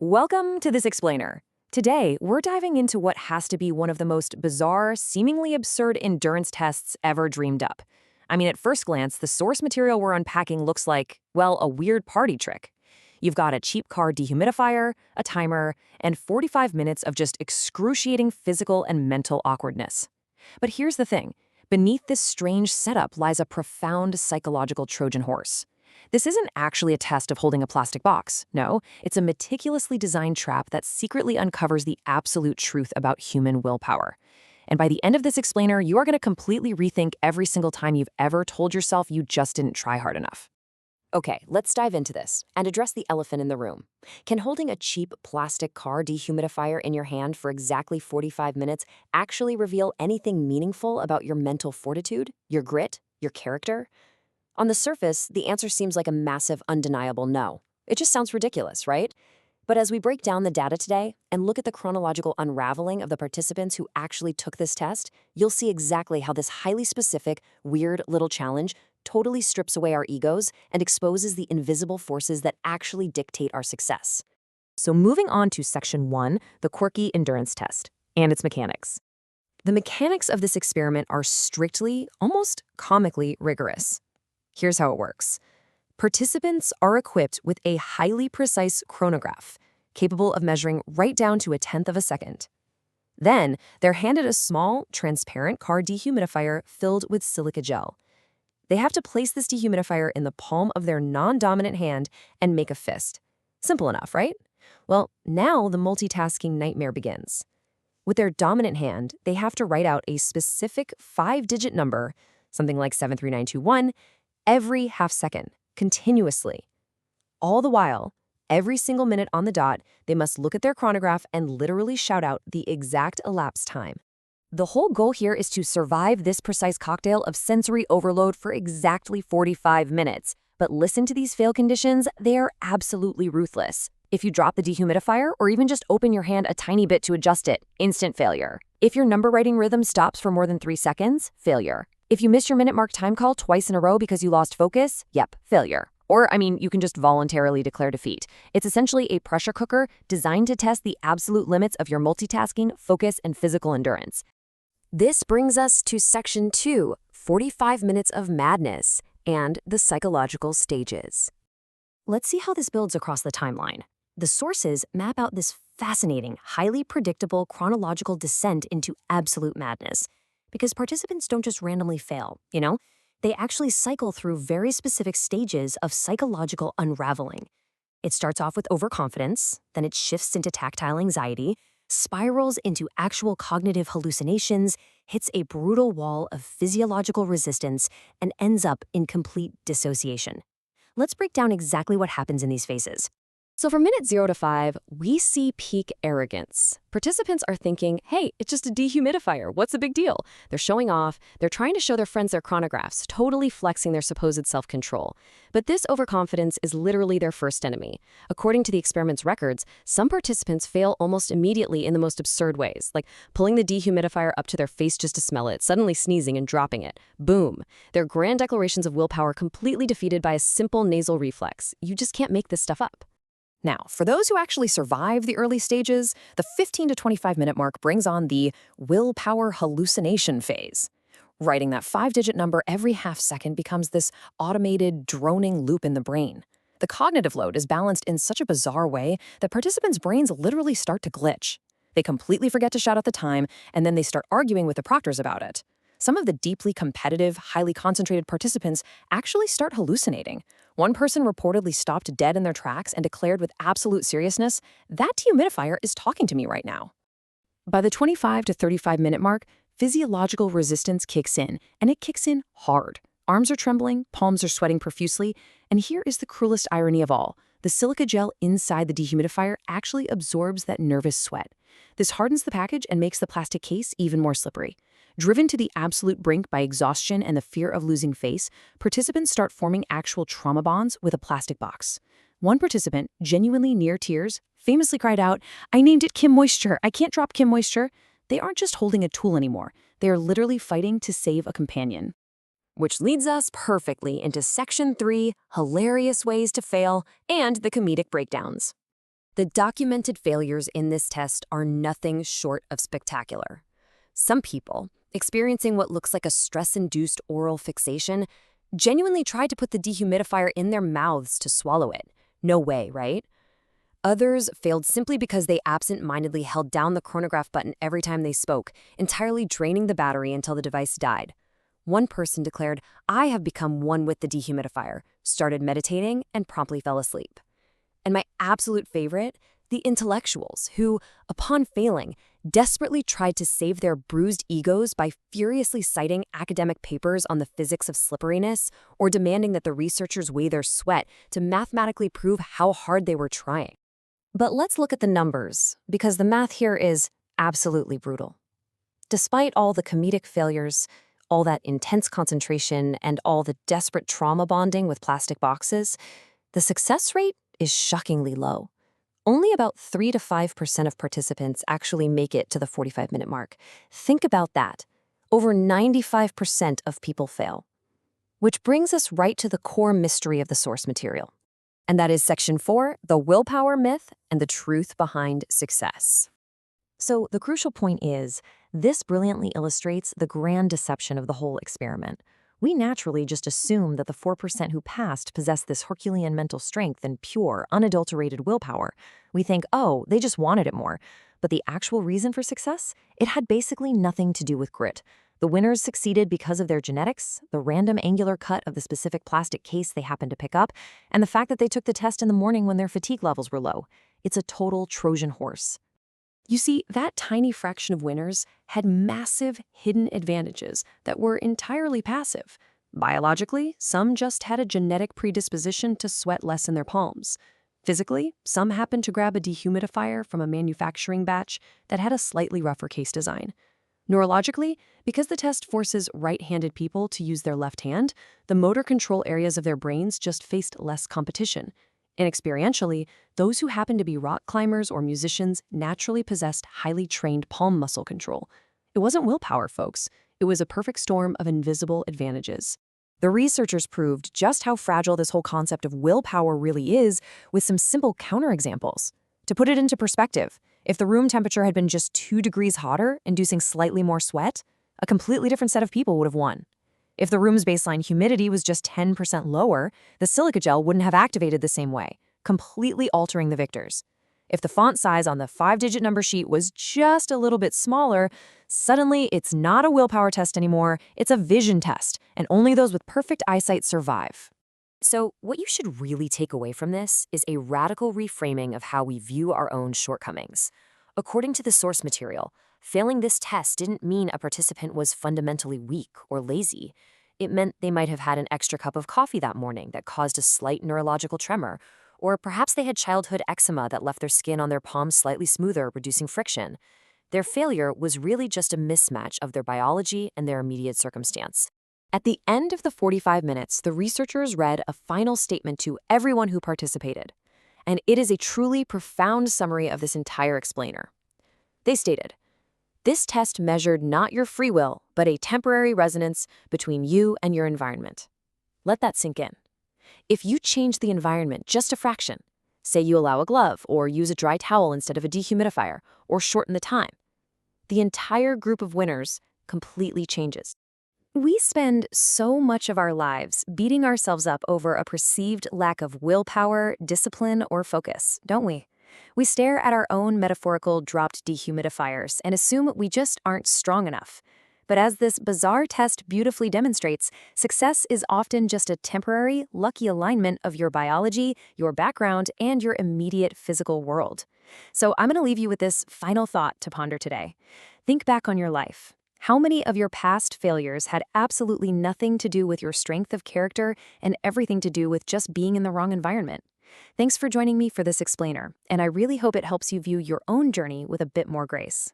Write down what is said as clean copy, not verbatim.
Welcome to this explainer. Today, we're diving into what has to be one of the most bizarre, seemingly absurd endurance tests ever dreamed up. I mean, at first glance, the source material we're unpacking looks like, well, a weird party trick. You've got a cheap car dehumidifier, a timer, and 45 minutes of just excruciating physical and mental awkwardness. But here's the thing. Beneath this strange setup lies a profound psychological Trojan horse. This isn't actually a test of holding a plastic box. No, it's a meticulously designed trap that secretly uncovers the absolute truth about human willpower. And by the end of this explainer, you are going to completely rethink every single time you've ever told yourself you just didn't try hard enough. Okay, let's dive into this and address the elephant in the room. Can holding a cheap plastic car dehumidifier in your hand for exactly 45 minutes actually reveal anything meaningful about your mental fortitude, your grit, your character? On the surface, the answer seems like a massive, undeniable no. It just sounds ridiculous, right? But as we break down the data today and look at the chronological unraveling of the participants who actually took this test, you'll see exactly how this highly specific, weird little challenge totally strips away our egos and exposes the invisible forces that actually dictate our success. So moving on to Section 1, the quirky endurance test, and its mechanics. The mechanics of this experiment are strictly, almost comically rigorous. Here's how it works. Participants are equipped with a highly precise chronograph, capable of measuring right down to 1/10 of a second. Then, they're handed a small, transparent car dehumidifier filled with silica gel. They have to place this dehumidifier in the palm of their non-dominant hand and make a fist. Simple enough, right? Well, now the multitasking nightmare begins. With their dominant hand, they have to write out a specific 5-digit number, something like 73921, every half second, continuously. All the while, every single minute on the dot, they must look at their chronograph and literally shout out the exact elapsed time. The whole goal here is to survive this precise cocktail of sensory overload for exactly 45 minutes. But listen to these fail conditions, they are absolutely ruthless. If you drop the dehumidifier or even just open your hand a tiny bit to adjust it, instant failure. If your number writing rhythm stops for more than 3 seconds, failure. If you miss your minute mark time call twice in a row because you lost focus, yep, failure. Or, you can just voluntarily declare defeat. It's essentially a pressure cooker designed to test the absolute limits of your multitasking, focus, and physical endurance. This brings us to Section 2, 45 minutes of madness, and the psychological stages. Let's see how this builds across the timeline. The sources map out this fascinating, highly predictable chronological descent into absolute madness. Because participants don't just randomly fail, They actually cycle through very specific stages of psychological unraveling. It starts off with overconfidence, then it shifts into tactile anxiety, spirals into actual cognitive hallucinations, hits a brutal wall of physiological resistance, and ends up in complete dissociation. Let's break down exactly what happens in these phases. So from minute 0 to 5, we see peak arrogance. Participants are thinking, hey, it's just a dehumidifier. What's the big deal? They're showing off. They're trying to show their friends their chronographs, totally flexing their supposed self-control. But this overconfidence is literally their first enemy. According to the experiment's records, some participants fail almost immediately in the most absurd ways, like pulling the dehumidifier up to their face just to smell it, suddenly sneezing and dropping it. Boom. Their grand declarations of willpower completely defeated by a simple nasal reflex. You just can't make this stuff up. Now, for those who actually survive the early stages, the 15 to 25-minute mark brings on the willpower hallucination phase. Writing that 5-digit number every half second becomes this automated, droning loop in the brain. The cognitive load is balanced in such a bizarre way that participants' brains literally start to glitch. They completely forget to shout out the time, and then they start arguing with the proctors about it. Some of the deeply competitive, highly concentrated participants actually start hallucinating. One person reportedly stopped dead in their tracks and declared with absolute seriousness, "That dehumidifier is talking to me right now." By the 25 to 35-minute mark, physiological resistance kicks in, and it kicks in hard. Arms are trembling, palms are sweating profusely, and here is the cruelest irony of all. The silica gel inside the dehumidifier actually absorbs that nervous sweat. This hardens the package and makes the plastic case even more slippery. Driven to the absolute brink by exhaustion and the fear of losing face, participants start forming actual trauma bonds with a plastic box. One participant, genuinely near tears, famously cried out, "I named it Kim Moisture. I can't drop Kim Moisture." They aren't just holding a tool anymore. They are literally fighting to save a companion. Which leads us perfectly into Section 3, hilarious ways to fail, and the comedic breakdowns. The The documented failures in this test are nothing short of spectacular. Some people, experiencing what looks like a stress-induced oral fixation, genuinely tried to put the dehumidifier in their mouths to swallow it. No way, right? Others failed simply because they absent-mindedly held down the chronograph button every time they spoke, entirely draining the battery until the device died. One person declared, "I have become one with the dehumidifier," started meditating, and promptly fell asleep. And my absolute favorite, the intellectuals who, upon failing, desperately tried to save their bruised egos by furiously citing academic papers on the physics of slipperiness or demanding that the researchers weigh their sweat to mathematically prove how hard they were trying. But let's look at the numbers, because the math here is absolutely brutal. Despite all the comedic failures, all that intense concentration, and all the desperate trauma bonding with plastic boxes, the success rate is shockingly low. Only about 3 to 5% of participants actually make it to the 45-minute mark. Think about that. Over 95% of people fail. Which brings us right to the core mystery of the source material. And that is Section 4, the willpower myth and the truth behind success. So the crucial point is, this brilliantly illustrates the grand deception of the whole experiment. We naturally just assume that the 4% who passed possessed this Herculean mental strength and pure, unadulterated willpower. We think, oh, they just wanted it more. But the actual reason for success? It had basically nothing to do with grit. The winners succeeded because of their genetics, the random angular cut of the specific plastic case they happened to pick up, and the fact that they took the test in the morning when their fatigue levels were low. It's a total Trojan horse. You see, that tiny fraction of winners had massive hidden advantages that were entirely passive. Biologically, some just had a genetic predisposition to sweat less in their palms. Physically, some happened to grab a dehumidifier from a manufacturing batch that had a slightly rougher case design. Neurologically, because the test forces right-handed people to use their left hand, the motor control areas of their brains just faced less competition. And experientially, those who happened to be rock climbers or musicians naturally possessed highly trained palm muscle control. It wasn't willpower, folks. It was a perfect storm of invisible advantages. The researchers proved just how fragile this whole concept of willpower really is with some simple counterexamples. To put it into perspective, if the room temperature had been just 2 degrees hotter, inducing slightly more sweat, a completely different set of people would have won. If the room's baseline humidity was just 10% lower, the silica gel wouldn't have activated the same way, completely altering the victors. If the font size on the 5-digit number sheet was just a little bit smaller, suddenly it's not a willpower test anymore, it's a vision test, and only those with perfect eyesight survive. So, what you should really take away from this is a radical reframing of how we view our own shortcomings. According to the source material, failing this test didn't mean a participant was fundamentally weak or lazy. It meant they might have had an extra cup of coffee that morning that caused a slight neurological tremor, or perhaps they had childhood eczema that left their skin on their palms slightly smoother, reducing friction. Their failure was really just a mismatch of their biology and their immediate circumstance. At the end of the 45 minutes, the researchers read a final statement to everyone who participated, and it is a truly profound summary of this entire explainer. They stated, "This test measured not your free will, but a temporary resonance between you and your environment." Let that sink in. If you change the environment just a fraction, say you allow a glove or use a dry towel instead of a dehumidifier or shorten the time, the entire group of winners completely changes. We spend so much of our lives beating ourselves up over a perceived lack of willpower, discipline, or focus, don't we? We stare at our own metaphorical dropped dehumidifiers and assume we just aren't strong enough. But as this bizarre test beautifully demonstrates, success is often just a temporary, lucky alignment of your biology, your background, and your immediate physical world. So I'm going to leave you with this final thought to ponder today. Think back on your life. How many of your past failures had absolutely nothing to do with your strength of character and everything to do with just being in the wrong environment? Thanks for joining me for this explainer, and I really hope it helps you view your own journey with a bit more grace.